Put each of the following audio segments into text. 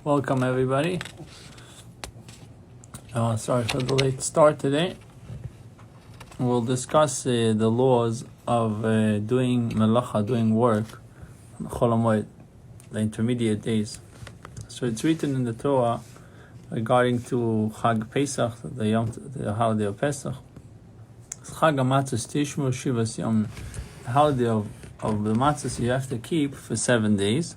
Welcome everybody. Sorry for the late start today. We'll discuss the laws of doing melacha, doing work, Chol Hamoed, the intermediate days. So it's written in the Torah regarding to Chag Pesach, the holiday of Pesach. Chag HaMatzos Tishmo Shivas Yom, the holiday of the matzahs you have to keep for 7 days.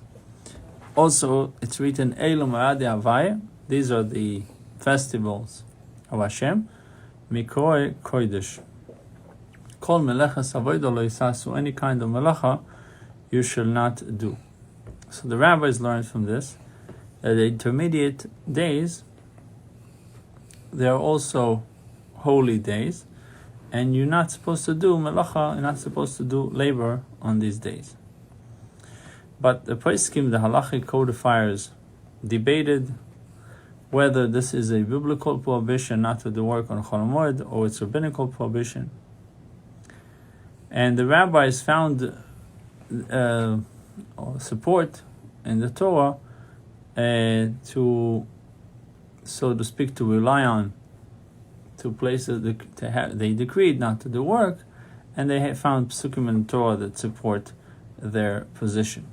Also, it's written Eilu Mo'adei Havaya. These are the festivals of Hashem. Mikroe Kodesh. Kol melechas avodah lo yisasu. Any kind of melacha you shall not do. So the rabbis learned from this that the intermediate days, they are also holy days, and you're not supposed to do melacha. You're not supposed to do labor on these days. But the poskim, the halachic codifiers, debated whether this is a biblical prohibition not to do work on Chol Hamoed or it's rabbinical prohibition. And the rabbis found support in the Torah to, so to speak, to rely on, to places they decreed not to do work, and they found psukim in the Torah that support their position.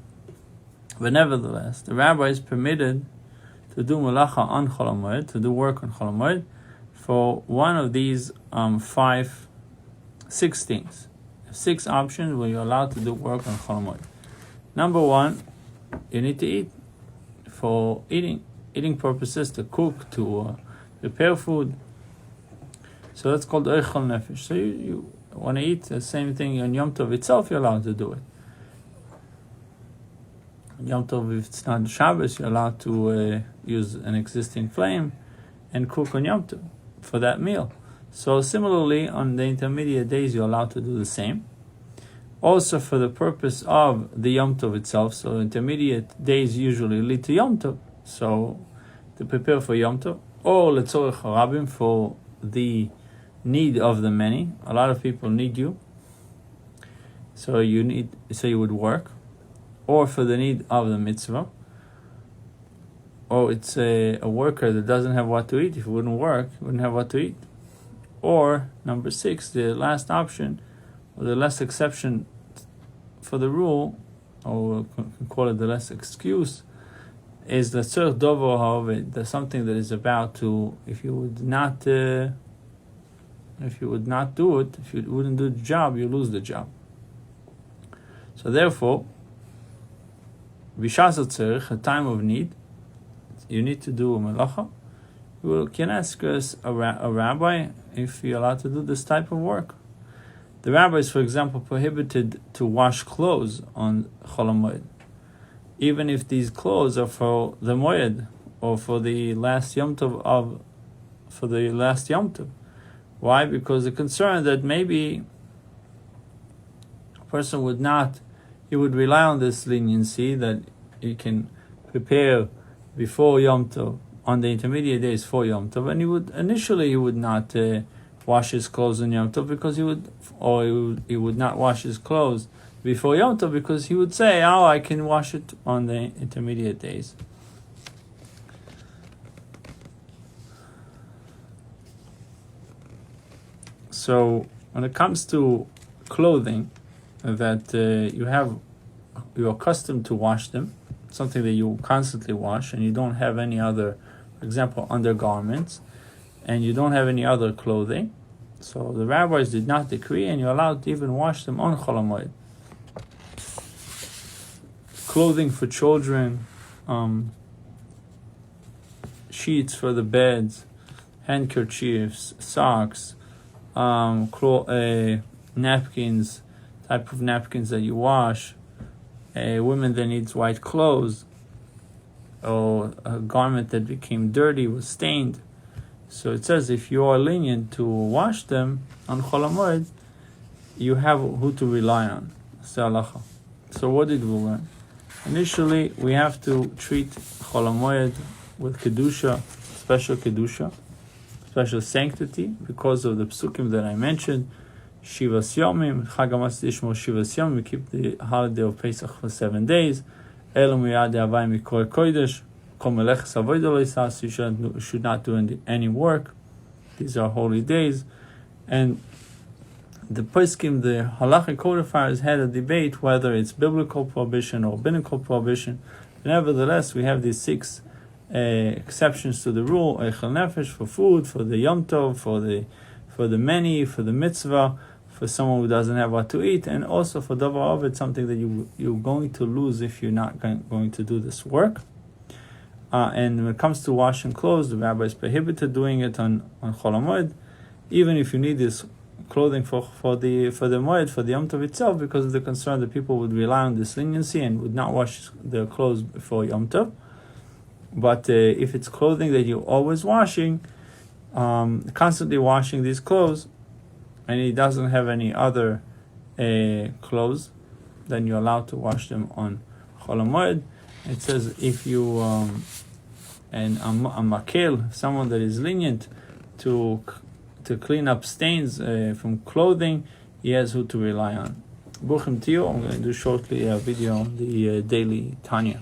But nevertheless, the rabbis permitted to do melacha on Chol Hamoed, to do work on Chol Hamoed, for one of these 6 things. 6 options where you're allowed to do work on Chol Hamoed. Number 1, you need to eat. For eating purposes, to cook, to prepare food. So that's called Eichel Nefesh. So you want to eat the same thing on Yom Tov itself, you're allowed to do it. Yom Tov, if it's not Shabbos, you're allowed to use an existing flame and cook on Yom Tov for that meal. So similarly, on the intermediate days, you're allowed to do the same. Also for the purpose of the Yom Tov itself, so intermediate days usually lead to Yom Tov, so to prepare for Yom Tov, or Letzorech Harabim, for the need of the many. A lot of people need you, so you would work. Or for the need of the mitzvah, or it's a worker that doesn't have what to eat. If he wouldn't work, he wouldn't have what to eat. Or number 6, the last option, or the last exception for the rule, or we can call it the less excuse, is the tzorech dovo ha'oved. There's something that is about to, if you would not do it, if you wouldn't do the job, you lose the job. So therefore, B'shas hatzorech, a time of need, you need to do a melacha. You can ask us a rabbi if you're allowed to do this type of work. The rabbis, for example, prohibited to wash clothes on Chol Hamoed, even if these clothes are for the moed or for the last Yom Tov Why? Because the concern that maybe a person would rely on this leniency that he can prepare before Yom Tov, on the intermediate days for Yom Tov, and he would not wash his clothes on Yom Tov because he would not wash his clothes before Yom Tov because he would say, I can wash it on the intermediate days. So when it comes to clothing that you're accustomed to wash them, something that you constantly wash, and you don't have any other, for example, undergarments, and you don't have any other clothing, so the rabbis did not decree, and you're allowed to even wash them on Chol Hamoed. Clothing for children, sheets for the beds, handkerchiefs, socks, napkins, type of napkins that you wash, a woman that needs white clothes, or a garment that became dirty, was stained. So it says if you are lenient to wash them on Chol Hamoed, you have who to rely on. So what did we learn? Initially, we have to treat Chol Hamoed with kedusha, special sanctity, because of the psukim that I mentioned. Shivas Yomim, Chag HaMatzos Tishmo Shivas Yomim, we keep the holiday of Pesach for 7 days. Eilu Mo'adei Havaya Mikroe Kodesh. You should not do any work. These are holy days. And the poskim, the halachic codifiers, had a debate whether it's biblical prohibition or biblical prohibition. Nevertheless, we have these 6 exceptions to the rule: eichel nefesh, for food, for the yom tov, for the many, for the mitzvah, for someone who doesn't have what to eat, and also for davar ovid, something that you're going to lose if you're not going to do this work. And when it comes to washing clothes, the rabbi is prohibited doing it on Chol Hamoed, even if you need this clothing for the moed, for the Yom Tov itself, because of the concern that people would rely on this leniency and would not wash their clothes before Yom Tov. But if it's clothing that you're always washing, constantly washing these clothes, and he doesn't have any other clothes, then you're allowed to wash them on Chol Hamoed. It says if you and a makel, someone that is lenient to clean up stains from clothing, he has who to rely on. Buchim Tio, I'm going to do shortly a video on the daily Tanya.